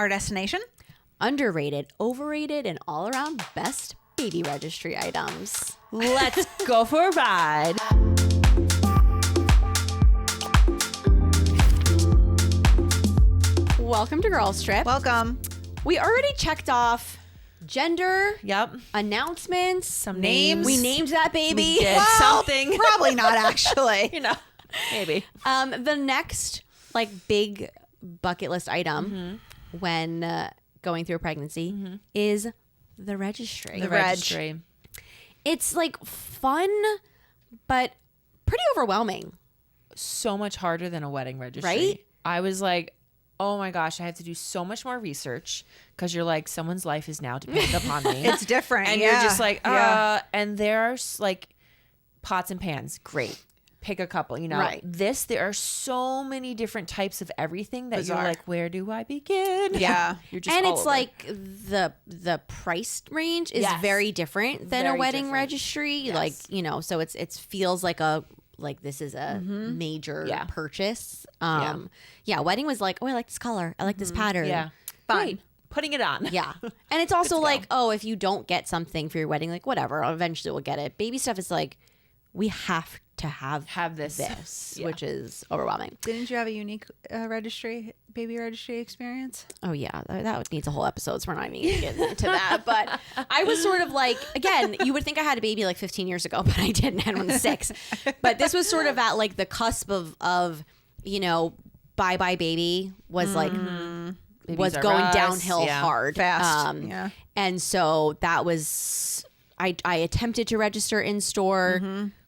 Our destination? Underrated, overrated, and all around best baby registry items. Let's go for a ride. Welcome to Girls Trip. Welcome. We already checked off gender, Yep. announcements, Some names. We named that baby. We did something. Probably not, actually. You know, maybe. The next big bucket list item when going through a pregnancy is the registry. The registry. It's fun, but pretty overwhelming. So much harder than a wedding registry. Right? I was like, oh my gosh, I have to do so much more research because you're like, someone's life is now dependent upon me. It's different. And yeah. you're just like, Yeah. and there's pots and pans. Great. Pick a couple, Right. There are so many different types of everything that Bizarre. you're like, where do I begin? Yeah. You're just And all it's over. the price range is Yes. very different than a Very wedding different. registry. Yes. So it feels like this is a major Yeah. purchase. Wedding was like, oh, I like this color. I like this pattern. Yeah. Fun. Great. Putting it on. Yeah. And it's also Good to go. if you don't get something for your wedding, whatever, eventually we'll get it. Baby stuff is we have to have this. Yeah. which is overwhelming. Didn't you have a unique baby registry experience? Oh yeah, that needs a whole episode, so we're not even going to get into that. But I was sort of again, you would think I had a baby 15 years ago, but I didn't. I had one at 6. But this was sort of at the cusp of bye bye baby was was are going us. downhill Yeah. hard Fast. Yeah. and so that was I attempted to register in store,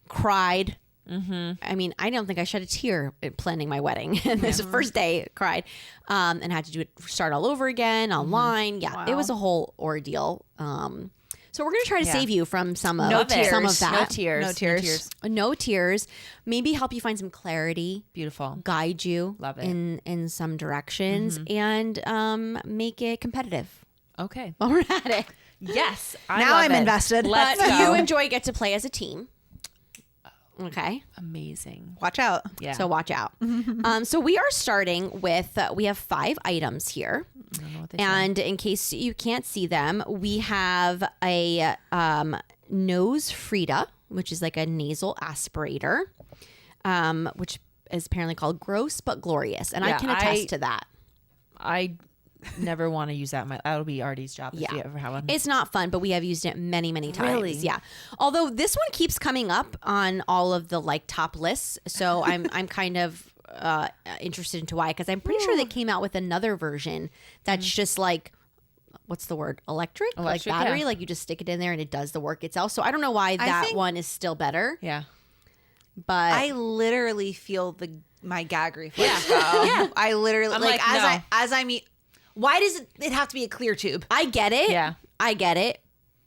cried. I mean, I don't think I shed a tear planning my wedding. This first day, cried, and had to start all over again online. Yeah, Wow. it was a whole ordeal. So we're gonna try to Yeah. save you from some of No tears. some of that. No tears. No tears. No tears. Maybe help you find some clarity, Beautiful. guide you Love it. in some directions, and make it competitive Okay. while we're at it. Yes. Now I'm invested. Let's But go. you get to play as a team. Okay. Amazing. Watch out. Yeah. So watch out. So we are starting with, we have 5 items here. I don't know what they And in case you can't see them, we have a nose Frida, which is a nasal aspirator, which is apparently called Gross But Glorious. And I Yeah, can attest to that. I never want to use that. That'll be Artie's job if Yeah. you ever have one. It's not fun, but we have used it many, many times. Really? Yeah. Although this one keeps coming up on all of the top lists, so I'm kind of interested into why, because I'm pretty sure they came out with another version that's just what's the word? Electric Electric, battery. yeah. You just stick it in there and it does the work itself. So I don't know why that think- one is still better, Yeah. but I literally feel my gag reflex Yeah. go. Yeah. I literally I'm as no. I meet. Why does it have to be a clear tube? I get it. Yeah. I get it.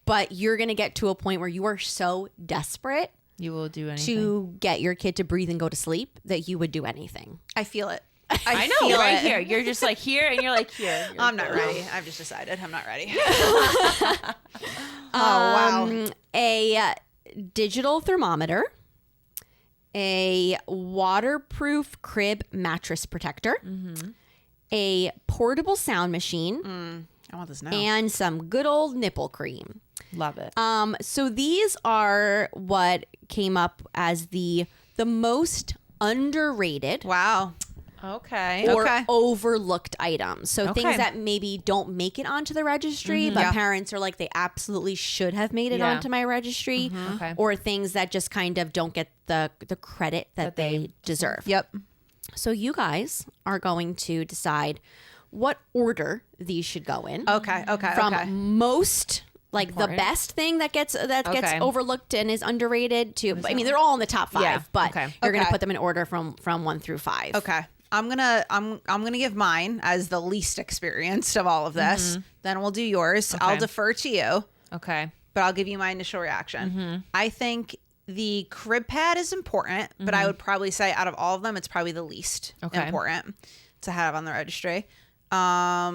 But you're gonna get to a point where you are so desperate You will do anything. to get your kid to breathe and go to sleep that you would do anything. I feel it. I know, feel right it. here. You're just here, and you're here. You're I'm not ready. I've just decided I'm not ready. Oh wow. A digital thermometer, a waterproof crib mattress protector, a portable sound machine, I want this now. and some good old nipple cream. Love it. So these are what came up as the most underrated Wow. Okay. or Okay. overlooked items. So things Okay. that maybe don't make it onto the registry, but Yeah. parents are they absolutely should have made it Yeah. onto my registry. Okay. Or things that just kind of don't get the credit that they deserve. Yep. So you guys are going to decide what order these should go in. Okay. Okay. From okay. most the Important. best thing that gets Okay. overlooked and is underrated to I mean they're all in the top 5, Yeah. but Okay. you're going to Okay. put them in order from 1 through 5. Okay. I'm gonna give mine as the least experienced of all of this. Then we'll do yours. I'll defer to you, Okay. but I'll give you my initial reaction. I think the crib pad is important, but I would probably say out of all of them, it's probably the least important to have on the registry. I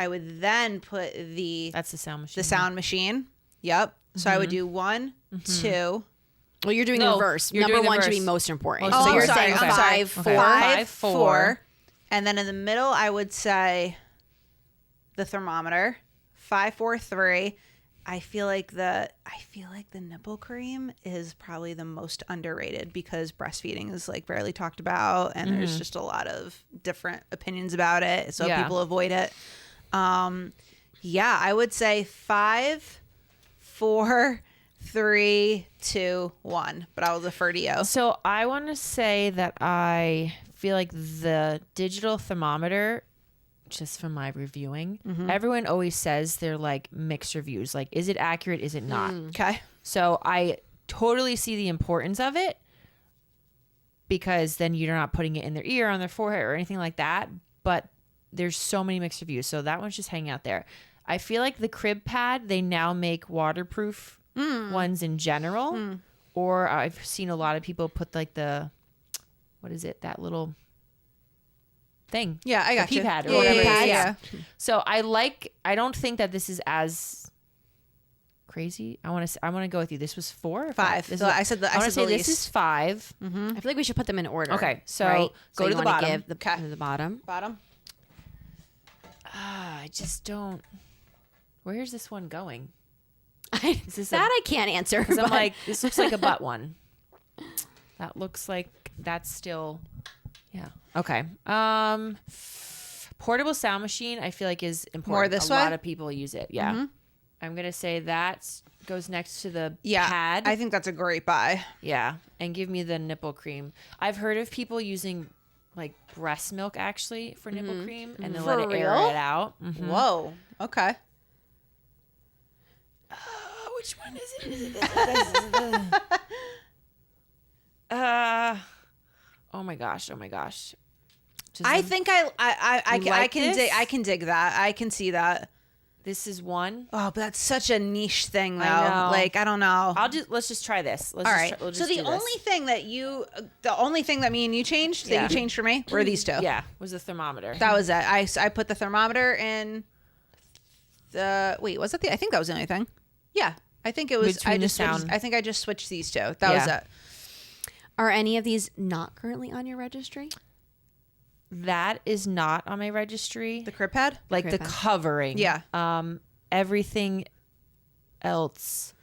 would then put the That's the sound machine. sound machine. Yep. So I would do 1, 2, Well, you're doing No, reverse. you're Number doing the one should be reverse. most important. Oh, so you're sorry, saying okay. five, Okay. four. Five, four. 4. And then in the middle, I would say the thermometer. 5, 4, 3. I feel like the nipple cream is probably the most underrated because breastfeeding is like barely talked about, and there's just a lot of different opinions about it, so Yeah. people avoid it. I would say 5, 4, 3, 2, 1. But I will defer to you. So I want to say that I feel like the digital thermometer, just from my reviewing, everyone always says they're like mixed reviews. Like, is it accurate? Is it not? Okay. So I totally see the importance of it because then you're not putting it in their ear, on their forehead, or anything like that. But there's so many mixed reviews. So that one's just hanging out there. I feel like the crib pad, they now make waterproof ones in general. Or I've seen a lot of people put like what is it? That little thing. Yeah, I got the you. pee pad or Yeah, whatever yeah, it is. yeah. So I don't think that this is as crazy. I want to go with you. This was 4 or 5. This So is- I said I want to say the this is least. 5. I feel like we should put them in order. Okay, so right? go to you the wanna bottom. Give Okay. the bottom. Bottom. I just don't. Where's this one going? Is this That I can't answer. Because I'm but- like, this looks like a butt one. That looks like that's still, yeah. Okay. Portable sound machine, I feel like is important. More this a way? lot of people use it. Yeah. I'm gonna say that goes next to the pad. I think that's a great buy. Yeah, and give me the nipple cream. I've heard of people using like breast milk actually for nipple cream, and then For let it air real? it out. Whoa. Okay. Which one is it? Is it this? Oh my gosh! Oh my gosh! I think I like can this? dig. I can dig that. I can see that. This is one. Oh, but that's such a niche thing, though. I know. Like, I don't know. Let's just try this. Let's All just right. we'll So just the do this. only thing that me and you changed, that Yeah. you changed for me, were these two. Yeah, was the thermometer. That was it. I put the thermometer in the. Wait, was that the? I think that was the only thing. Yeah, I think it was. Between the sound. I think I just switched these two. That was Yeah. it. Are any of these not currently on your registry? That is not on my registry. The crib pad. Like crib the pad. covering. Yeah. Everything else,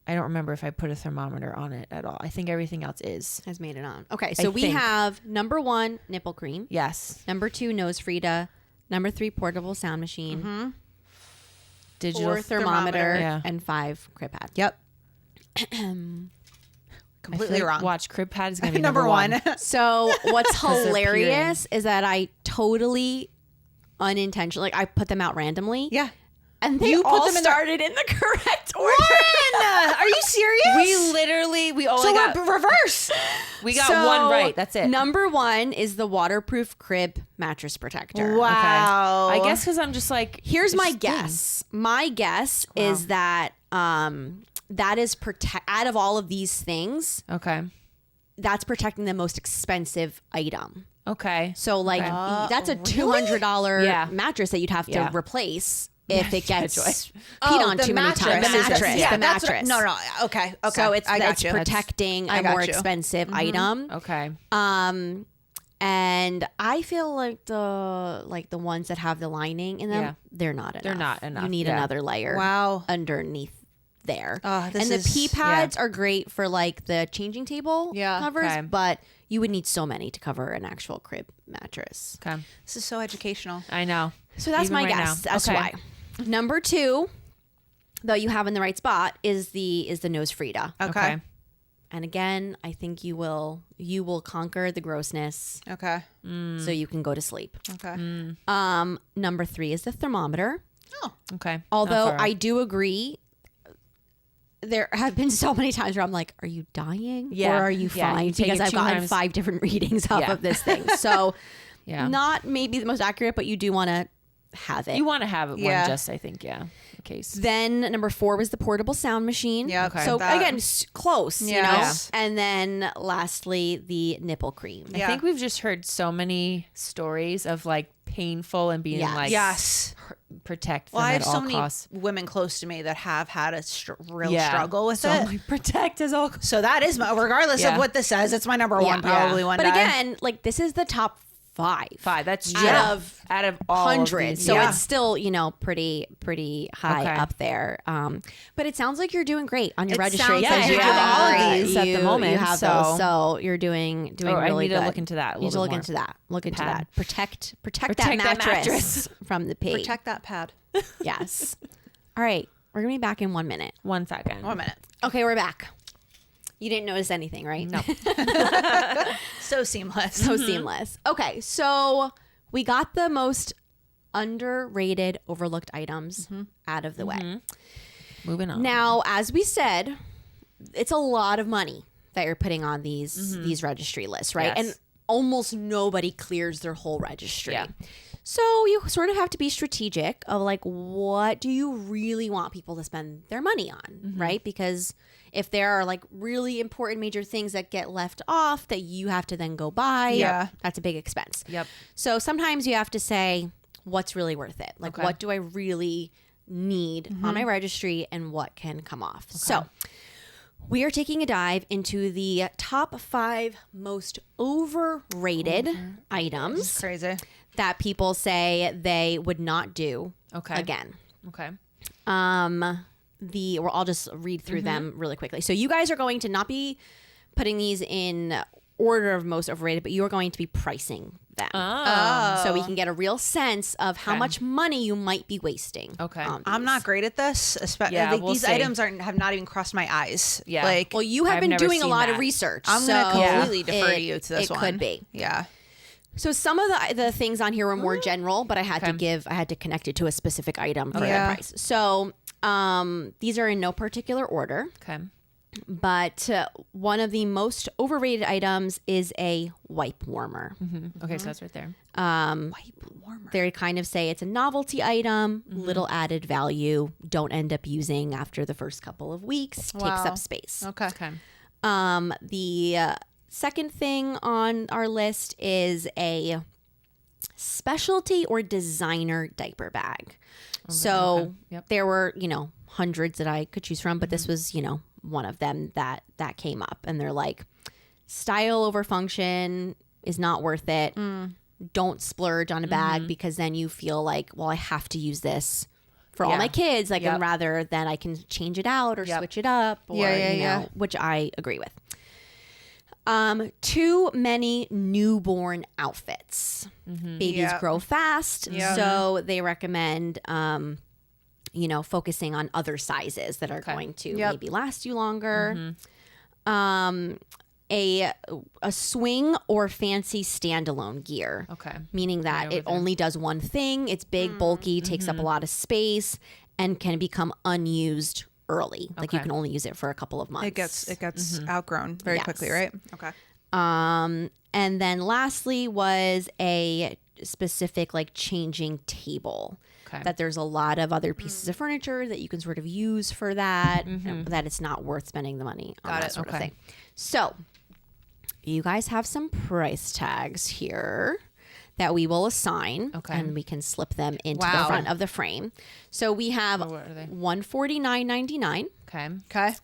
I don't remember if I put a thermometer on it at all. I think everything else is. Has made it on. Okay, so we think. have number 1, nipple cream. Yes. Number 2, nose Frida. Number 3, portable sound machine. Digital 4, thermometer. Yeah. And 5, crib pad. Yep. I feel Completely like wrong. Watch, crib pad is going to be Number one. So what's they're hilarious is that I totally unintentionally, I put them out randomly. Yeah. And they You put all them in the- started in the correct order. Are you serious? we only so got we're reverse. we got So, one right. That's it. Number 1 is the waterproof crib mattress protector. Wow. I guess because I'm just like, Here's my this thing. guess. My guess is that that is out of all of these things, Okay. that's protecting the most expensive item. Okay. So like Okay. that's a $200 Yeah. mattress that you'd have to Yeah. replace if it gets Joy. peed on too many times. The mattress. Yeah, the that's what mattress. no. Okay. So it's I got that's you. protecting I a got more you. expensive item. Okay. And I feel like the ones that have the lining in them, Yeah. they're not enough. They're not enough, You need yeah. another layer. Wow. Underneath there. This and the is- pee pads are great for like the changing table covers, Okay. but you would need so many to cover an actual crib mattress. Okay. This is so educational. I know. So that's Even my right guess. now. That's Okay. why. Number 2, though you have in the right spot, is the nose Frida. Okay. And again, I think you will conquer the grossness Okay. so you can go to sleep. Okay. Number 3 is the thermometer. Oh. Okay. Not Although far off. I do agree, there have been so many times where I'm like, are you dying? Yeah. Or are you Yeah, fine? you take Because it I've two gotten times. 5 different readings off Yeah. of this thing. So Yeah. not maybe the most accurate, but you do want to have it. You want to have one Yeah. just, I think, in case. Then number 4 was the portable sound machine. Yeah, Okay. So that- again, close, you know. Yes. And then lastly, the nipple cream. Yeah. I think we've just heard so many stories of like painful and being Yes. like Yes. protect them Well, I at have so all many costs. women close to me that have had a real Yeah. struggle with So it. I'm like, protect as all. So that is my, regardless Yeah. of what this says, it's my number one Yeah. probably one But day. again, like this is the top 5. 5. That's Out of out of all of hundreds. these. So Yeah. it's still, pretty high Okay. up there. But it sounds like you're doing great on your It registry. sounds like because you're have doing all of great. these at the moment, You have so- those. So you're doing Oh, I really need to good. look into that a You need to little look bit into that. Look into Pad. that. Protect Protect that that mattress, mattress. from the pig. Protect that pad. Yes. All right. We're going to be back in 1 minute. 1 second. 1 minute. Okay, we're back. You didn't notice anything, right? No. So seamless. So seamless. Okay, so we got the most underrated, overlooked items out of the way. Moving on. Now, as we said, it's a lot of money that you're putting on these registry lists, right? Yes. And almost nobody clears their whole registry. Yeah. So you sort of have to be strategic of like, what do you really want people to spend their money on, right? Because if there are like really important major things that get left off that you have to then go buy, Yeah. that's a big expense. Yep. So sometimes you have to say, what's really worth it? Like, Okay. what do I really need on my registry and what can come off? So we are taking a dive into the top 5 most overrated items Crazy. that people say they would not do Okay. again. Okay. Well, I'll just read through them really quickly. So you guys are going to not be putting these in order of most overrated, but you are going to be pricing them. So we can get a real sense of how Okay. much money you might be wasting. Okay. on I'm these. not great at this. Especially Yeah, we'll these see. items have not even crossed my eyes. Yeah. Like Well, you have I've been never doing a seen lot of that. research. I'm so gonna completely defer it- you to this it one. could be. Yeah. So some of the things on here were more general, but I had to connect it to a specific item for Yeah. the price. So these are in no particular order, Okay. but one of the most overrated items is a wipe warmer. Okay, so that's right there. Wipe warmer. They kind of say it's a novelty item, little added value, don't end up using after the first couple of weeks, takes Wow. up space. Okay. Okay. The second thing on our list is a specialty or designer diaper bag. So okay. Yep. there were, hundreds that I could choose from, but this was, one of them that came up, and they're like, style over function is not worth it. Don't splurge on a bag because then you feel like, well, I have to use this for all Yeah. my kids. Like, Yep. and rather than I can change it out or Yep. switch it up, or Yeah. which I agree with. Too many newborn outfits. Babies Yep. grow fast, Yep. so they recommend focusing on other sizes that are Okay. going to Yep. maybe last you longer. A swing or fancy standalone gear. Okay. Meaning that over it there. only does one thing. It's big, bulky, takes up a lot of space, and can become unused early. Like you Okay. can only use it for a couple of months. It gets outgrown very Yes. quickly, right? Okay. And then lastly was a specific like changing table. Okay. That there's a lot of other pieces of furniture that you can sort of use for that, and that it's not worth spending the money on Got that it. sort of Okay. thing. So you guys have some price tags here that we will assign, Okay. and we can slip them into the Wow. front of the frame. So we have what are they? $149.99, Okay. Okay.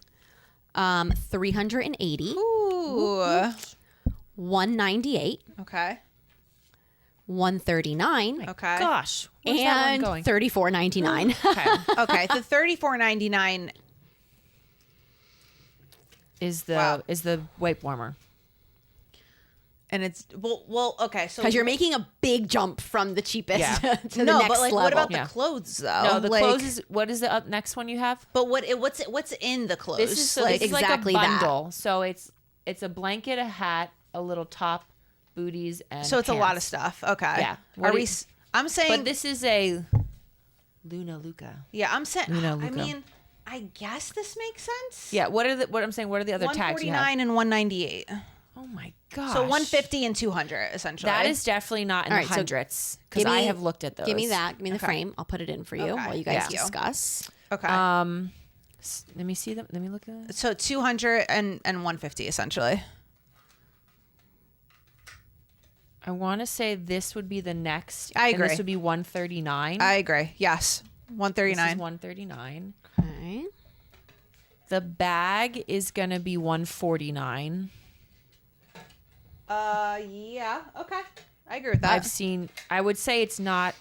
380, Ooh. $198, Okay. $139, Okay. Gosh. Where's that one and going? $34.99. Okay. Okay. The $34.99. Is the Wow. wipe warmer? And it's well. Okay. So Because you're making a big jump from the cheapest Yeah. to the no, next but like, level. what about Yeah. the clothes though? No, the Like, clothes is what is the up next one you have? But what's in the clothes? This is like this is exactly like a that. bundle. So it's a blanket, a hat, a little top, booties, and so it's a lot of pants. stuff. Okay. Yeah. What Are do we? you- I'm saying. But this is a Luna Luca. Yeah. I'm saying. Luna I Luca. mean, I guess this makes sense. Yeah. What I'm saying? What are the other tags you have? 149 and 198. Oh Oh my gosh. So 150 and 200 essentially. That is definitely not in All the right, so hundreds because I have looked at those. Give me that. Give me the frame. I'll put it in for you while you guys discuss. okay. Let me see them. Let me look at it. So 200 and 150 essentially. I want to say this would be the next. I and agree. this would be 139. I agree. Yes. This 139. is 139. Okay. The bag is going to be 149. Yeah. Okay. I agree with that. I would say it's not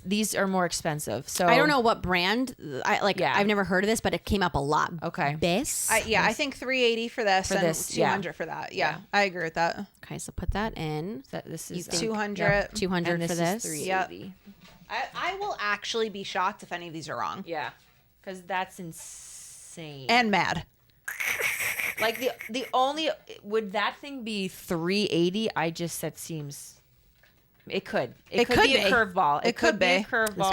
these are more expensive. So I don't know what brand. I've never heard of this, but it came up a lot. Okay. This. I think 380 for this and this, yeah. 200 for that. Yeah. I agree with that. Okay, so put that in. This is 200. Yep. 200 And for this this. is Yep. 380. I will actually be shocked if any of these are wrong. Yeah. Because that's insane. And mad. Like the only would that thing be 380? That seems it could be a curveball. It could be a curveball,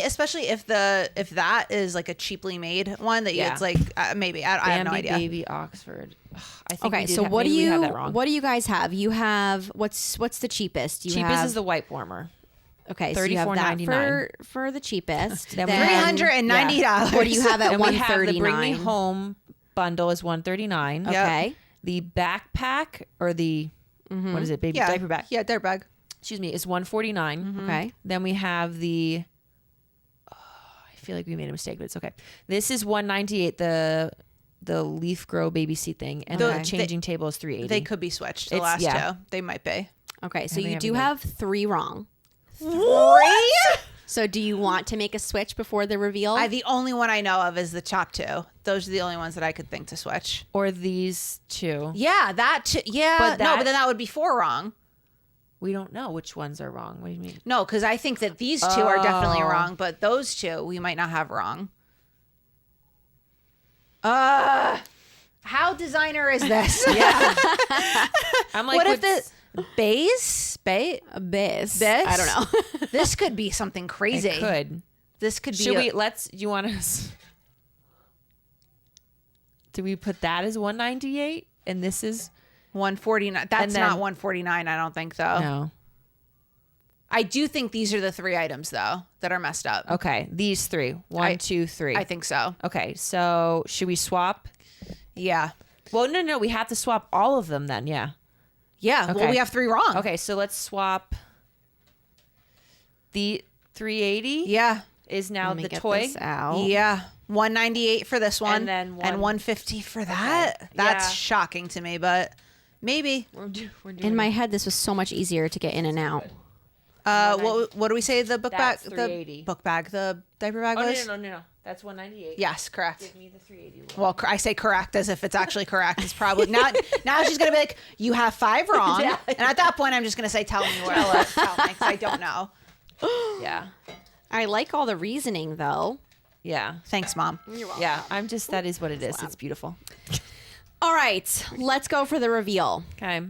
especially if that is like a cheaply made one that it's like maybe I have no Bambi idea. Baby Oxford. Ugh, I think Okay, so what do you guys have? You have what's the cheapest? Cheapest is the wipe warmer. Okay, so you have that $34.99 for the cheapest. Then $390. what do you have at And we have 139? the Bring Me Home bundle is 139. Okay. The backpack or the what is it, baby diaper bag? Yeah, diaper bag. Excuse me, is 149. Okay. Then we have the I feel like we made a mistake, but it's okay. This is 198, the leaf grow baby seat thing, and the changing table is 380. They could be switched. The last two, they might be. Okay, so you do have 3 wrong. 3? So do you want to make a switch before the reveal? The only one I know of is the top 2. Those are the only ones that I could think to switch. Or these two. Yeah, that too. Yeah, but then that would be 4 wrong. We don't know which ones are wrong. What do you mean? No, because I think that these 2 are definitely wrong, but those 2 we might not have wrong. How designer is this? Yeah. I'm like, what if the Bays? Abyss. This? I don't know. This could be something crazy. It could. This could be. Should we? Do you want to? Do we put that as 198 and this is 149? That's not 149. I don't think though. No. I do think these are the 3 items though that are messed up. Okay, these 3. 1, 2, 3. I think so. Okay, so should we swap? Yeah. Well, no. We have to swap all of them then. Yeah. Yeah. Okay. Well, we have 3 wrong. Okay, so let's swap. The 380. Yeah. Is now Let me the get toy. this out. Yeah. 198 for this one. And then and 150 for that. Okay. That's Yeah. shocking to me, but maybe. We're doing In my head, this was so much easier to get in and out. What do we say the book bag? That's 380. The book bag, the diaper bag Oh, was? no. That's 198. Yes, correct. Give me the 380. Well, I say correct as if it's actually correct. It's probably not. Now she's gonna be like, "You have 5 wrong," Yeah. and at that point, I'm just gonna say, "Tell me what else." Tell me, 'cause I don't know. Yeah. I like all the reasoning, though. Yeah. Thanks, Mom. You're welcome. Yeah. That is what it is. It's beautiful. All right, let's go for the reveal. Okay.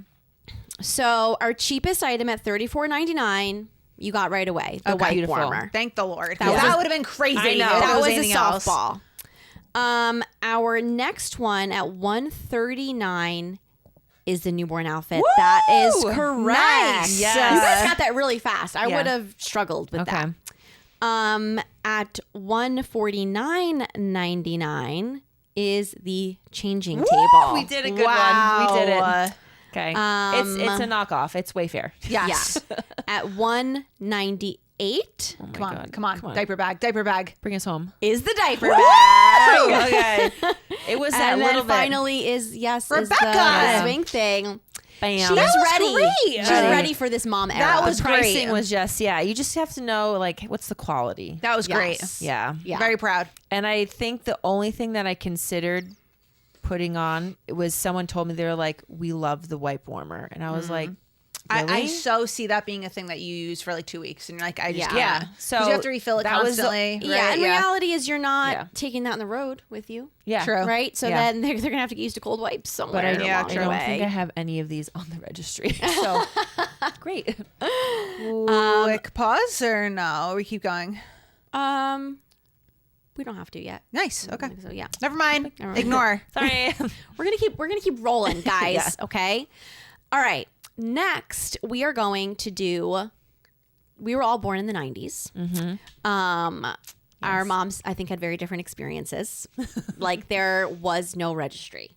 So our cheapest item at $34.99, you got right away. The wipe beautiful. warmer. Thank the Lord. That was That a- would have been crazy. I know. if it That was a anything else. softball. Our next one at $139 is the newborn outfit. Woo! That is correct. Nice. Yes. You guys got that really fast. I Yeah. would have struggled with Okay. that. At $149.99 is the changing table. We did a good Wow. one. We did it. Okay. It's a knockoff. It's Wayfair. Yes. At $198 Come on. Diaper bag. Bring us home. is the diaper bag. Okay. It was that And little then bit. finally is Rebecca. the swing thing. Bam. She's was ready. great. She's ready for this mom era. That was the pricing great. was just, you just have to know, like, what's the quality? That was great. Yes. Yeah. Yeah. Very proud. And I think the only thing that I considered putting on was someone told me they were like, we love the wipe warmer. And I was like, really? I so see that being a thing that you use for like 2 weeks, and you're like, I just Yeah. can't. So 'Cause you have to refill it that was the- constantly. Yeah, right? and reality is you're not Yeah. taking that on the road with you, yeah. True. right? So Yeah. then they're going to have to get used to cold wipes somewhere But I along don't the way. think I have any of these on the registry. So great. Quick pause or no? We keep going. We don't have to yet. Nice. Okay. So yeah. Never mind. Ignore. Sorry. We're gonna keep rolling, guys. Okay. All right. Next, we are going to do. We were all born in the 90s. Our moms, I think, had very different experiences. Like there was no registry.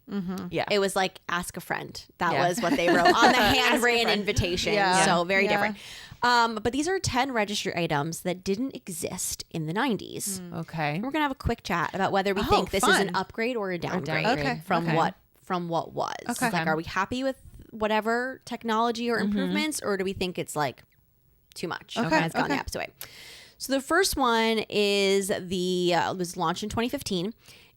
Yeah. It was like ask a friend. That was what they wrote on the handwritten invitation. Yeah. So very different. But these are 10 registry items that didn't exist in the 90s. Okay. We're gonna have a quick chat about whether we think this is an fun. upgrade or a downgrade, downgrade. from Okay. what was. Okay. Like, are we happy with whatever technology or improvements, or do we think it's like too much? Okay. It's gone the opposite way. So the first one is was launched in 2015.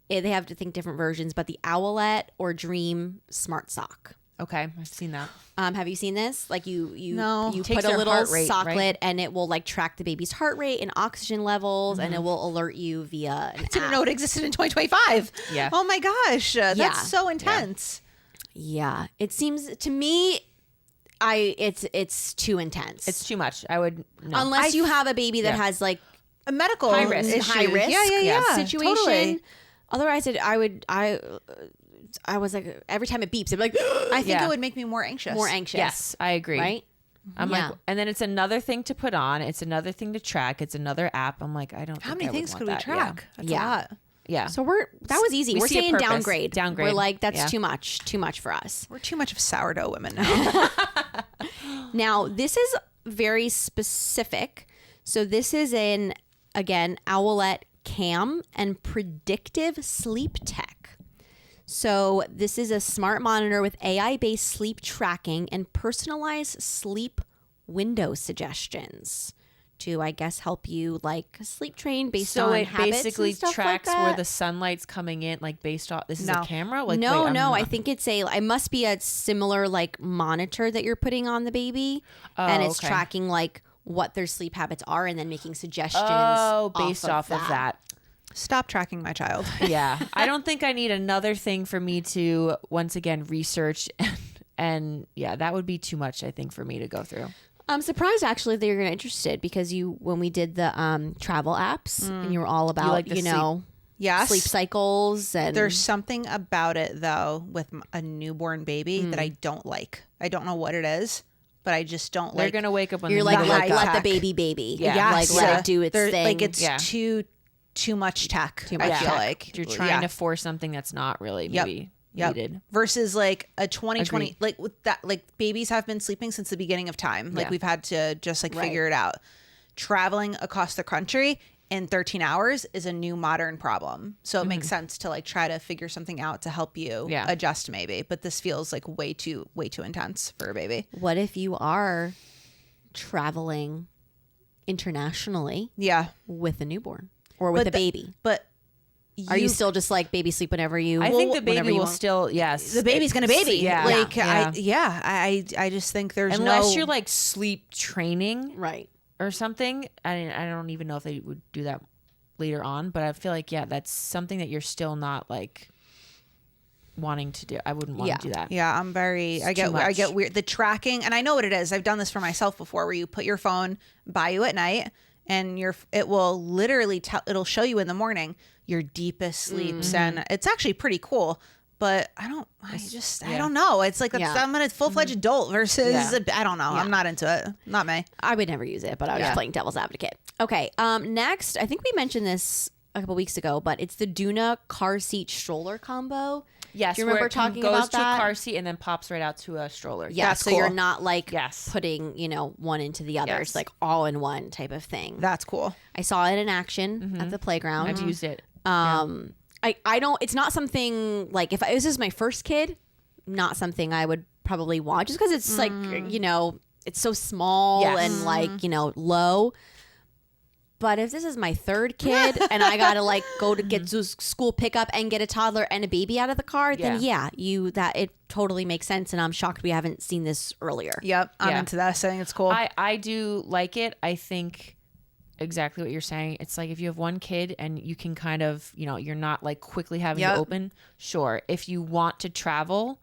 They have to think different versions, but the Owlette or Dream Smart Sock. Okay. I've seen that. Have you seen this? Like you No. you Takes put a their little heart rate, socklet right? and it will like track the baby's heart rate and oxygen levels, and it will alert you via an Didn't app. know it existed in 2025. Yeah. Oh my gosh. That's Yeah. so intense. Yeah, it seems to me, it's too intense. It's too much. I would no. Unless you have a baby that Yeah. has like A medical High risk. issue. high risk Yeah. situation. Totally. Otherwise, I was like, every time it beeps, I'd be like, I think Yeah. it would make me more anxious. more anxious. Yes, I agree. Right? I'm Yeah. like, and then it's another thing to put on. It's another thing to track. It's another app. I'm like, I don't. How think many I would things want could we that. track? That's Yeah. a lot. Yeah. So that was easy. We We're see a saying purpose. downgrade. Downgrade. We're like, that's Yeah. too much for us. We're too much of sourdough women now. Now, this is very specific. So this is again, Owlette Cam and predictive sleep tech. So this is a smart monitor with AI-based sleep tracking and personalized sleep window suggestions to, I guess, help you like sleep train based So on it habits basically and stuff tracks like where that. the sunlight's coming in, like based off. This is No. a camera. Like, No, wait, I'm no. I not- think it must be a similar like monitor that you're putting on the baby, and it's okay. tracking like what their sleep habits are, and then making suggestions. Oh, based off of that. Stop tracking my child. Yeah. I don't think I need another thing for me to once again research and yeah, that would be too much, I think, for me to go through. I'm surprised actually that you're interested because when we did the travel apps and you were all about like the Yes. sleep cycles and There's something about it though with a newborn baby that I don't like. I don't know what it is, but I just don't They're like. gonna wake up when you're they like need to high wake let up. the baby. Yeah. Yes. Like let it do its They're- thing. Like it's Yeah. too much tech. Too much I feel tech. like You're trying to force something that's not really maybe needed. Versus like a 2020, Agreed. like with that, like babies have been sleeping since the beginning of time. Like Yeah. we've had to just like Right. figure it out. Traveling across the country in 13 hours is a new modern problem. So it makes sense to like try to figure something out to help you Yeah. adjust maybe. But this feels like way too intense for a baby. What if you are traveling internationally Yeah. with a newborn or with a baby? But Are you still just like baby sleep whenever you? I think the whenever baby you will want? still yes. the baby's gonna baby? Yeah. Like Yeah. I just think there's Unless no you're like sleep training right. or something. I don't even know if they would do that later on, but I feel like that's something that you're still not like wanting to do. I wouldn't want to do that. Yeah, I'm very. I get much. weird. The tracking, and I know what it is. I've done this for myself before, where you put your phone by you at night, and it will literally it'll show you in the morning your deepest sleeps, and it's actually pretty cool. But I don't know. It's like I'm a full-fledged adult versus I don't know. I'm not into it. Not me. I would never use it, but I was just playing devil's advocate. Okay. Next, I think we mentioned this a couple weeks ago, but it's the Duna car seat stroller combo. Yes, Do you remember where it talking goes about to that? a car seat and then pops right out to a stroller. Yeah, That's so you're cool. not like Yes. putting, one into the other. Yes. It's like all in one type of thing. That's cool. I saw it in action at the playground. I've used it. I don't, it's not something like if this is my first kid, not something I would probably want just because it's like, it's so small Yes. and like, low. But if this is my third kid and I got to like go to get to school pickup and get a toddler and a baby out of the car, then it totally makes sense. And I'm shocked we haven't seen this earlier. Yep, I'm Yeah. into that. I think it's cool. I do like it. I think exactly what you're saying. It's like if you have one kid and you can kind of, you're not like quickly having Yep. to open. Sure. If you want to travel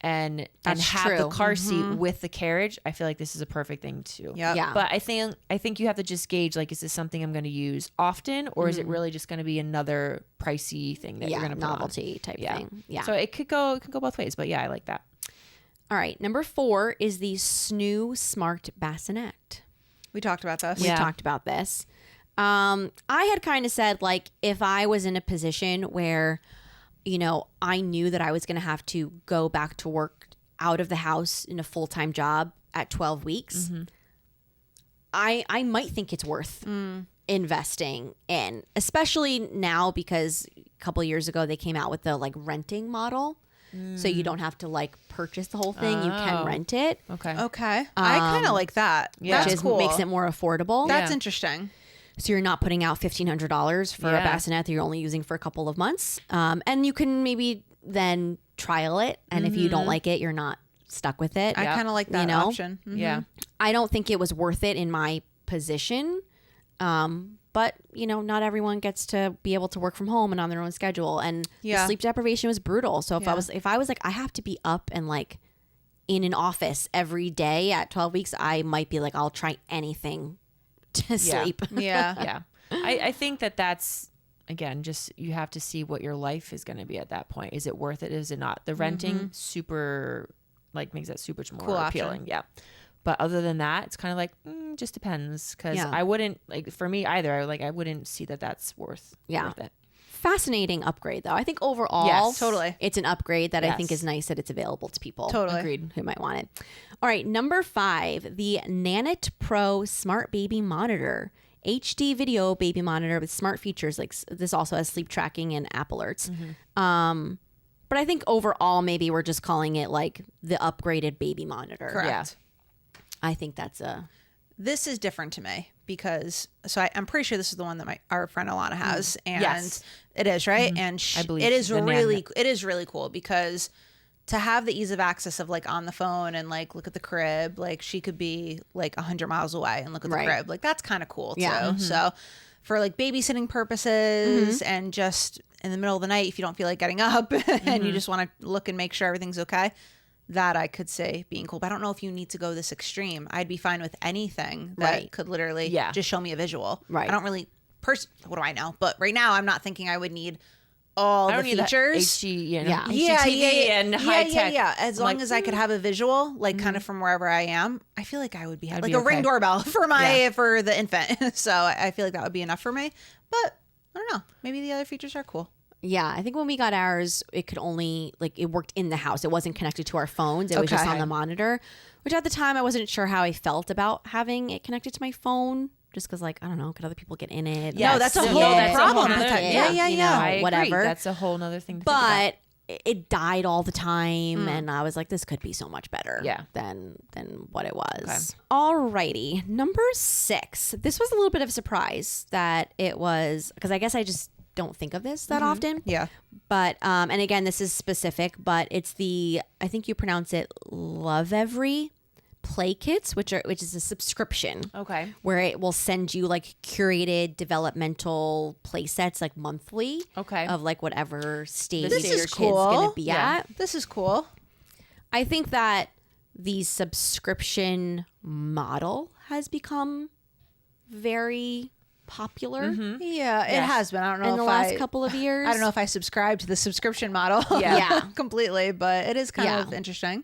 and That's have the true. car seat with the carriage, I feel like this is a perfect thing too. Yep. Yeah. But I think you have to just gauge, like, is this something I'm going to use often, or is it really just going to be another pricey thing that you're going to put novelty type on? thing. Yeah. So it could go both ways, but yeah, I like that. All right. Number 4 is the Snoo Smart Bassinet. We talked about this. We talked about this. I had kind of said, like, if I was in a position where, I knew that I was going to have to go back to work out of the house in a full-time job at 12 weeks, I might think it's worth investing in, especially now because a couple of years ago they came out with the like renting model. So you don't have to like purchase the whole thing. You can rent it. Okay. Okay. I kind of like that. Yeah. That's Which cool. makes it more affordable. That's Yeah. interesting. So you're not putting out $1,500 for a Yeah. bassinet that you're only using for a couple of months. And you can maybe then trial it. And if you don't like it, you're not stuck with it. I kind of like that option. Yeah. I don't think it was worth it in my position. But, not everyone gets to be able to work from home and on their own schedule. And the sleep deprivation was brutal. So if I was like, I have to be up and like in an office every day at 12 weeks, I might be like, I'll try anything to sleep. Yeah. Yeah. I think that's, again, just you have to see what your life is going to be at that point. Is it worth it? Is it not? The renting super, like, makes that super more Cool appealing. option. Yeah. But other than that, it's kind of like, just depends. Because Yeah. I wouldn't, like, for me either, I wouldn't see that that's worth it. Fascinating upgrade, though. I think overall, Yes, totally. it's an upgrade that I think Yes. is nice that it's available to people. Totally. Agreed. Who might want it. All right, number 5, the Nanit Pro Smart Baby Monitor. HD video baby monitor with smart features. Like this also has sleep tracking and app alerts. But I think overall, maybe we're just calling it like the upgraded baby monitor. Correct. Yeah. I think that's a... This is different to me because I'm pretty sure this is the one that our friend Alana has, and Yes. it is right. And I believe it is the really cool because to have the ease of access of like on the phone and like look at the crib, like she could be like 100 miles away and look at the crib, like that's kind of cool too. Yeah. So for like babysitting purposes and just in the middle of the night if you don't feel like getting up and you just want to look and make sure everything's okay. That I could say being cool, but I don't know if you need to go this extreme. I'd be fine with anything that could literally just show me a visual. Right. I don't really, what do I know? But right now I'm not thinking I would need all the features. HGTV and high tech. Yeah. As long as I could have a visual, like kind of from wherever I am, I feel like I would be like a Ring doorbell for for the infant. So I feel like that would be enough for me. But I don't know. Maybe the other features are cool. Yeah, I think when we got ours, it could only, like, it worked in the house. It wasn't connected to our phones. It was just on the monitor, which at the time I wasn't sure how I felt about having it connected to my phone. Just because, like, I don't know, could other people get in it? Yes. No, that's a No, whole that's a whole problem. nother- Yeah. I agree. Whatever. That's a whole nother thing to think about. But it died all the time, and I was like, this could be so much better than what it was. Alrighty, number 6. This was a little bit of a surprise that it was, because I guess I just don't think of this that often. Yeah. But and again, this is specific, but it's the, I think you pronounce it Love Every Play Kits, which is a subscription. Okay. Where it will send you like curated developmental play sets like monthly. Okay. Of like whatever stage This your is kid's cool. gonna be at. This is cool. I think that the subscription model has become very popular Yeah, it has been. I don't know in if the last couple of years. I don't know if I subscribe to the subscription model Yeah. completely, but it is kind of interesting.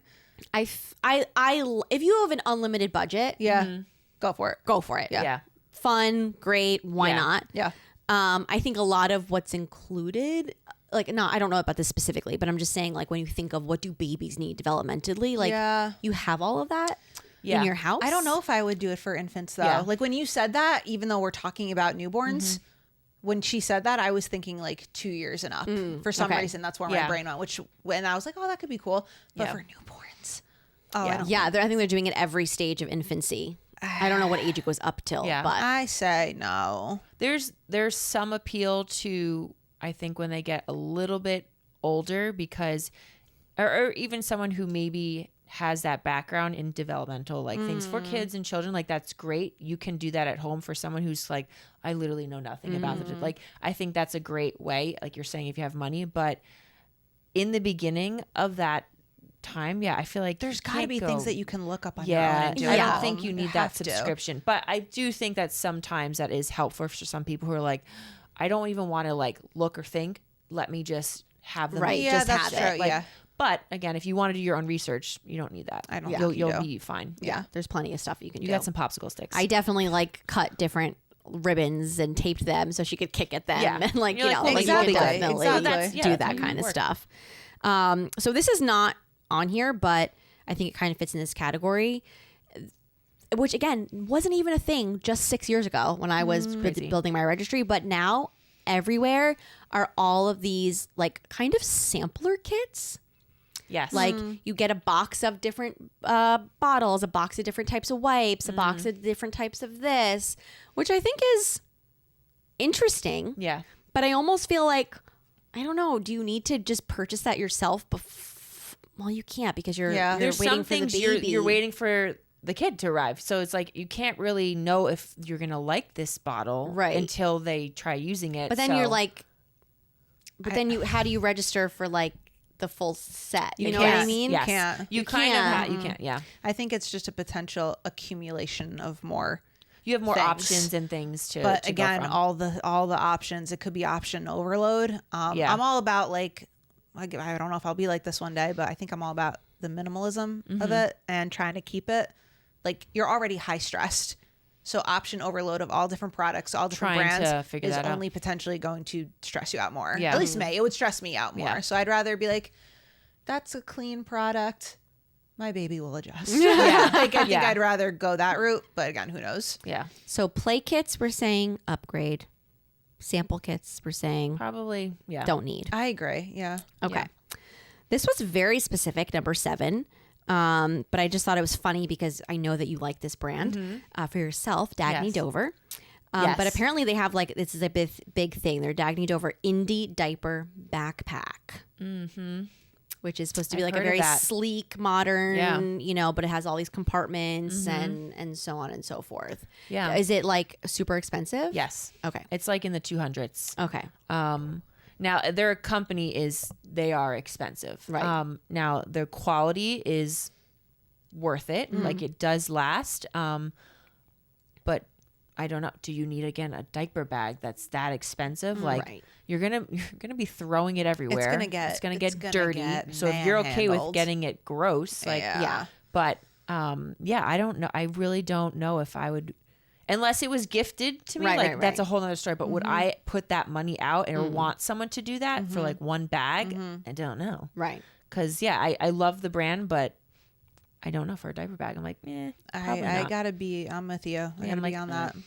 if you have an unlimited budget, Yeah. Go for it. go for it. Yeah. Fun, great, why Yeah. not? Yeah. I think a lot of what's included, like, no, I don't know about this specifically, but I'm just saying, like, when you think of what do babies need developmentally, like, you have all of that in your house. I don't know if I would do it for infants though. Yeah. Like when you said that, even though we're talking about newborns, when she said that, I was thinking like 2 years and up. For some okay. reason, that's where my Yeah. brain went. And I was like, oh, that could be cool. But Yeah. for newborns, I don't. Yeah, I think they're doing it every stage of infancy. I don't know what age it goes up till, Yeah. but I say no. There's some appeal to, I think, when they get a little bit older, because or even someone who maybe has that background in developmental like things for kids and children, like that's great. You can do that at home. For someone who's like, I literally know nothing about it, like I think that's a great way, like you're saying, if you have money. But in the beginning of that time, I feel like there's got to be things that you can look up on your own and do I at don't home. think you need that subscription, but I do think that sometimes that is helpful for some people who are like, I don't even want to like look or think, let me just have them just that's have true. it. Like, but again, if you want to do your own research, you don't need that. I don't you'll be fine. Yeah, there's plenty of stuff you can do. You got some popsicle sticks. I definitely like cut different ribbons and taped them so she could kick at them and like, you know, like exactly. you can definitely do that that's kind of work. stuff. So this is not on here, but I think it kind of fits in this category, which again wasn't even a thing just 6 years ago when I was building my registry, but now everywhere are all of these like kind of sampler kits. Yes. Like you get a box of different bottles, a box of different types of wipes, a box of different types of this, which I think is interesting. Yeah. But I almost feel like, I don't know, do you need to just purchase that yourself? Well, you can't because you're There's waiting some for the things baby. you're waiting for the kid to arrive. So it's like you can't really know if you're going to like this bottle until they try using it. But then you're like, how do you register for like the full set? You know what I mean? Yes. You can't. You can't. Yeah. I think it's just a potential accumulation of more. You have more things. options and things to. But to again, go from. all the options. It could be option overload. I'm all about like I don't know if I'll be like this one day, but I think I'm all about the minimalism of it and trying to keep it like you're already high stressed. So option overload of all different products, all different brands is only potentially going to stress you out more. Yeah. At least it would stress me out more. Yeah. So I'd rather be like, that's a clean product. My baby will adjust. I think I'd rather go that route. But again, who knows? Yeah. So play kits, we're saying upgrade. Sample kits, we're saying probably don't need. I agree. Yeah. Okay. Yeah. This was very specific, number 7. But I just thought it was funny because I know that you like this brand for yourself, Dagny Dover. But apparently they have like, this is a big thing. Their Dagny Dover Indie Diaper Backpack. Which is supposed to be like a very sleek, modern, you know, but it has all these compartments and so on and so forth. Yeah. Is it like super expensive? Yes. Okay. It's like in the 200s. Okay. Now their company they are expensive. Right. Now their quality is worth it. Like it does last. But I don't know. Do you need again a diaper bag that's that expensive? Like you're gonna be throwing it everywhere. It's gonna get dirty. So if you're okay with getting it gross, like But I don't know. I really don't know if I would. Unless it was gifted to me, that's a whole other story. But would I put that money out or want someone to do that for like one bag? I don't know. Right. Because, I love the brand, but I don't know for a diaper bag. I'm like, I gotta be, I'm with you. I gotta be on that.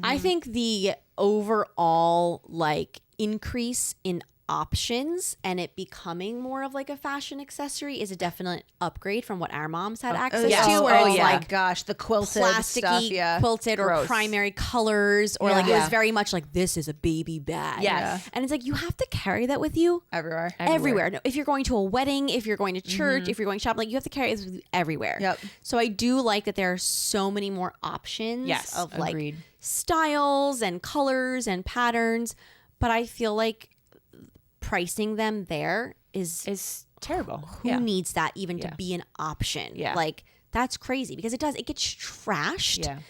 I think the overall like increase in options and it becoming more of like a fashion accessory is a definite upgrade from what our moms had access to. Where it's like, gosh, the quilted plasticky stuff, quilted or primary colors, or like it was very much like this is a baby bag. And it's like you have to carry that with you everywhere. No, if you're going to a wedding, if you're going to church, if you're going shopping, like you have to carry it with you everywhere. So I do like that there are so many more options of like styles and colors and patterns, but I feel like pricing them there is terrible. Who needs that even to be an option? Like that's crazy because it gets trashed.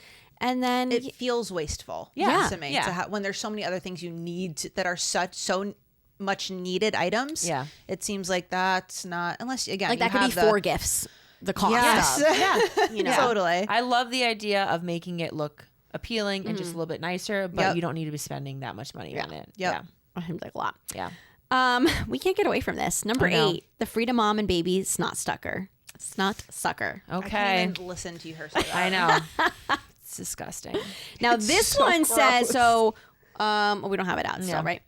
And then it feels wasteful to me to when there's so many other things you need that are so much needed items. It seems like that's not, unless again like that could be 4 gifts. The cost of you know, totally. I love the idea of making it look appealing and just a little bit nicer, but you don't need to be spending that much money on it. It seems like a lot. We can't get away from this. Number 8, the Freedom Mom and Baby Snot Sucker. Snot Sucker. Okay. I can't even listen to her say that. I know. It's disgusting. Now this one says so. We don't have it out still, right?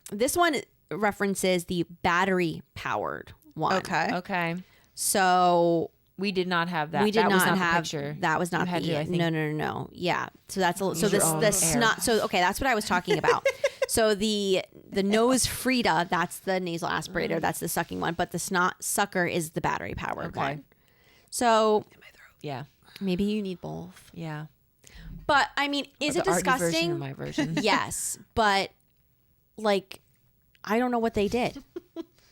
This one references the battery powered one. Okay. So we did not have that. We did that not was not have the picture. That was not had the. to, I think. No. Yeah. So that's a little. So the snot. So okay, that's what I was talking about. So the nose Frida, that's the nasal aspirator. That's the sucking one. But the snot sucker is the battery powered one. So Yeah. maybe you need both. Yeah. But I mean, is it The arty version disgusting? of my version. Yes, but like, I don't know what they did.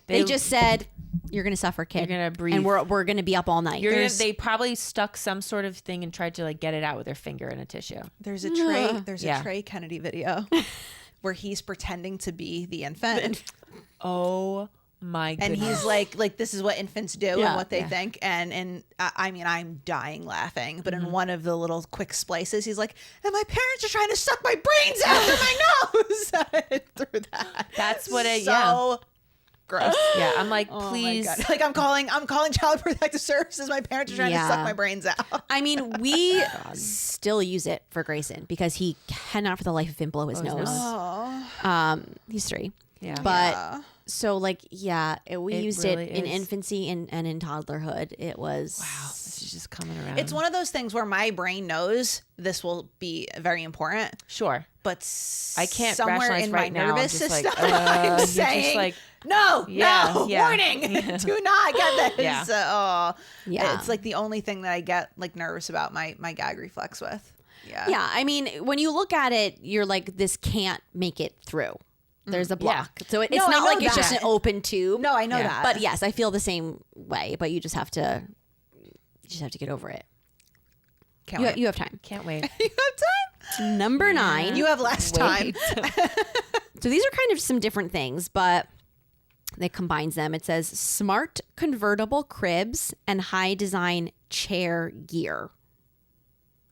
They just said, "You're gonna suffer, kid. You're gonna breathe. and we're gonna be up all night." They probably stuck some sort of thing and tried to like get it out with their finger in a tissue. There's a Trey. There's Yeah. a Trey Kennedy video where he's pretending to be the infant, Oh my and goodness. he's like, "This is what infants do Yeah. and what they think." And I mean, I'm dying laughing. But in one of the little quick splices, he's like, "And my parents are trying to suck my brains out through my nose." Through that. That's what it. So Yeah. gross. Yeah. I'm like, Oh my please. God. Like I'm calling Child Protective Services. My parents are trying to suck my brains out. I mean, we still use it for Grayson because he cannot for the life of him blow his nose. Oh. He's 3. Yeah. But so like, we It used really it in is. infancy and in toddlerhood. It was Wow. This is just coming around. It's one of those things where my brain knows this will be very important, Sure. but I can't somewhere rationalize in my right now. I'm nervous just like, system, you're I'm just saying, like, no, Yeah. warning, do not get this. Yeah. Yeah. It's like the only thing that I get like nervous about my gag reflex with. Yeah. Yeah, I mean, when you look at it, you're like, this can't make it through. There's a block. So it's No, I not know like it's just an that. open tube. No, I know Yeah. that. But yes, I feel the same way, but you just have to get over it. Can't wait. You have time. Can't wait. You have time? Number 9. You have less time. So these are kind of some different things, but it combines them. It says smart convertible cribs and high design chair gear.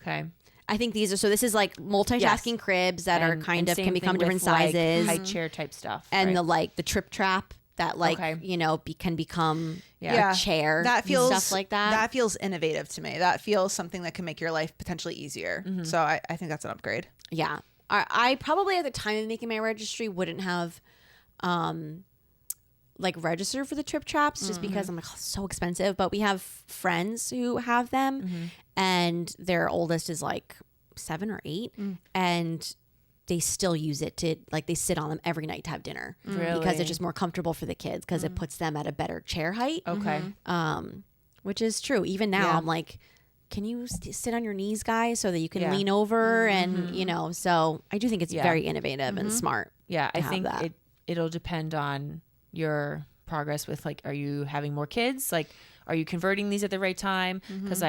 Okay. I think these are, so this is like multitasking cribs that are kind of same can become thing different with, like, sizes. high chair type stuff. And right? the trip trap that like, Okay. can become Yeah. a chair. That feels stuff like that. That feels innovative to me. That feels something that can make your life potentially easier. So I think that's an upgrade. Yeah. I probably at the time of making my registry wouldn't have like registered for the trip traps just because I'm like, oh, it's so expensive. But we have friends who have them and their oldest is like 7 or 8 and they still use it to like, they sit on them every night to have dinner because Really? it's just more comfortable for the kids because it puts them at a better chair height. Okay. Which is true. Even now Yeah. I'm like, can you sit on your knees, guys, so that you can Yeah. lean over and, so I do think it's Yeah. very innovative and smart. Yeah. I have think that. it'll depend on your progress with like, are you having more kids? Like, are you converting these at the right time? Because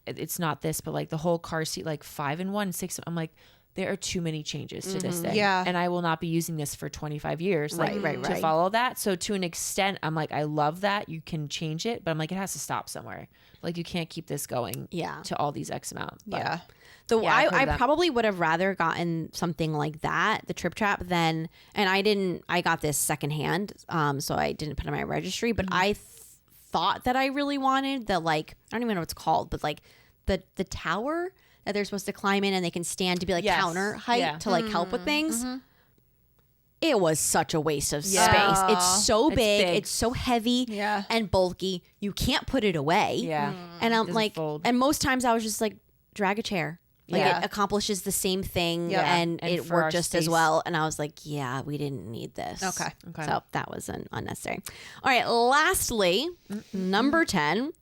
it's not this, but like the whole car seat, like 5-in-1, 6. I'm like, there are too many changes to this thing. Yeah. And I will not be using this for 25 years. Like, Right. to follow that. So to an extent, I'm like, I love that you can change it, but I'm like, it has to stop somewhere. Like you can't keep this going to all these X amount. But Yeah. So Yeah, I've heard I that. probably would have rather gotten something like that, the trip trap, than, and I got this secondhand, so I didn't put it on my registry, but I thought that I really wanted the, like, I don't even know what it's called, but like the tower that they're supposed to climb in and they can stand to be like Yes. counter height Yeah. to like help with things. It was such a waste of Yeah. space. It's so It's big. big. It's so heavy Yeah. and bulky. You can't put it away. Yeah. And I'm Doesn't like, fold. and most times I was just like, drag a chair. Like Yeah. it accomplishes the same thing Yeah. and And it for our worked just as space. well. And I was like, yeah, we didn't need this. Okay. So that was unnecessary. All right. Lastly, number 10,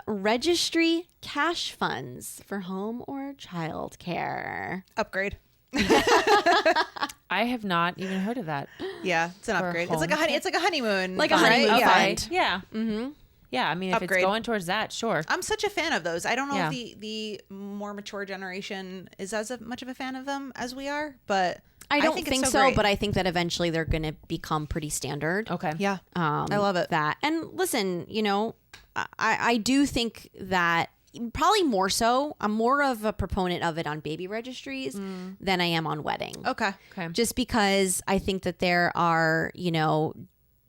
registry cash funds for home or child care. Upgrade. I have not even heard of that. Yeah, it's an For upgrade. home It's like a honeymoon. Like a fund, honeymoon right? fund. Yeah. Yeah. Mm-hmm. Yeah. I mean, if Upgrade. it's going towards that, sure. I'm such a fan of those. I don't know Yeah. if the more mature generation is as much of a fan of them as we are, but I don't think think it's so, great. but I think that eventually they're going to become pretty standard. Okay. Yeah. I love it. That, and listen, I do think that probably more so, I'm more of a proponent of it on baby registries than I am on wedding. Okay. Okay. Just because I think that there are,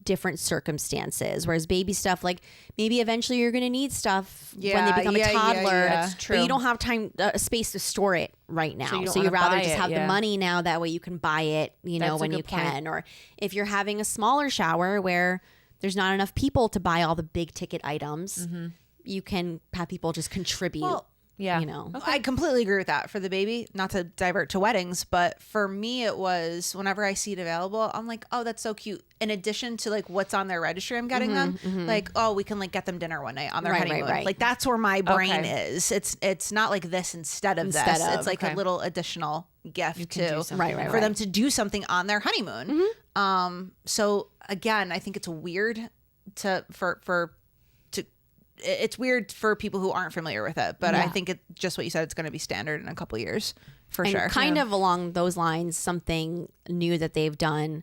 different circumstances. Whereas baby stuff, like maybe eventually you're going to need stuff when they Yeah, become yeah, a yeah, toddler. yeah. That's true. But you don't have time, space to store it right now. So you don't So you'd wanna rather buy just it, have the yeah. money now. That way you can buy it, That's a when you good point. can. Or if you're having a smaller shower where there's not enough people to buy all the big ticket items, you can have people just contribute. Well, Yeah. You know. I completely agree with that for the baby, not to divert to weddings, but for me, it was whenever I see it available, I'm like, oh, that's so cute. In addition to like what's on their registry, I'm getting them like, oh, we can like get them dinner one night on their honeymoon. Like that's where my brain is. It's not like this instead of this. It's like a little additional gift too, for them to do something on their honeymoon. So again, I think it's weird it's weird for people who aren't familiar with it, but I think it just what you said, it's going to be standard in a couple years for sure. Kind of along those lines, something new that they've done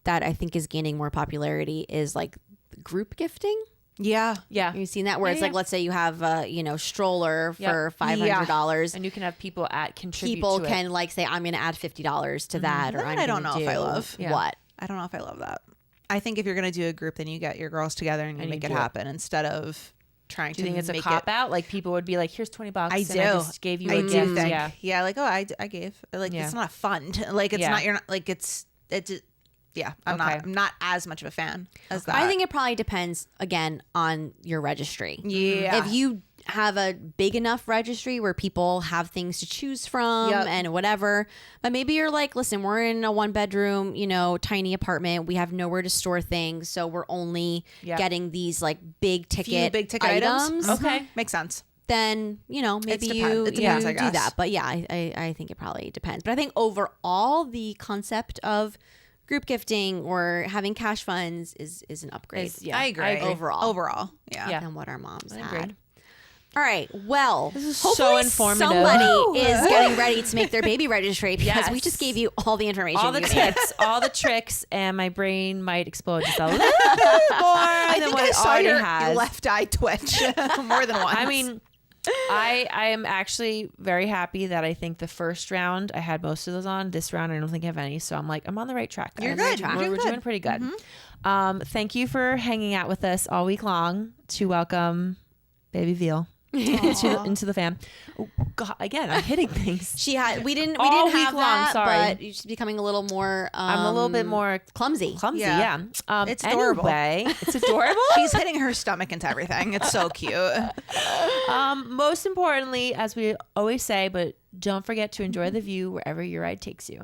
that I think is gaining more popularity is like group gifting. Yeah. You've seen that where it's like, let's say you have a stroller for $500, and you can have people contribute. People to can like say, I'm going to add $50 to that, or I don't know if I love what. I don't know if I love that. I think if you're going to do a group, then you get your girls together and you make it happen instead of trying to. Do you think it's a cop out? Like people would be like, "Here's $20." I do. And I just gave you a gift. Yeah. Like, oh, I gave. Like, it's not a fund. Like, it's not. You're not like it's. Yeah, I'm not as much of a fan as that. I think it probably depends again on your registry. Yeah. If you have a big enough registry where people have things to choose from and whatever, but maybe you're like, listen, we're in a 1-bedroom, tiny apartment. We have nowhere to store things, so we're only getting these like big ticket items. Okay, makes sense. Then maybe you do that. But yeah, I think it probably depends. But I think overall the concept of group gifting or having cash funds is an upgrade. I agree. Overall, yeah. Than what our moms had. All right. Well, this is hopefully so informative. somebody is getting ready to make their baby registry because we just gave you all the information. All the tips, all the tricks, and my brain might explode just a little more than what it already has. Your left eye twitch more than once. I mean, I am actually very happy that I think the first round I had most of those on. This round I don't think I have any, so I'm like, I'm on the right track. You're good. We're doing pretty good. Thank you for hanging out with us all week long to welcome Baby Veal into the fam. Oh, God, again, I'm hitting things. We didn't have that, sorry. but she's becoming a little more. I'm a little bit more clumsy. Yeah. It's adorable. Anyway, it's adorable. She's hitting her stomach into everything. It's so cute. Most importantly, as we always say, but don't forget to enjoy the view wherever your ride takes you.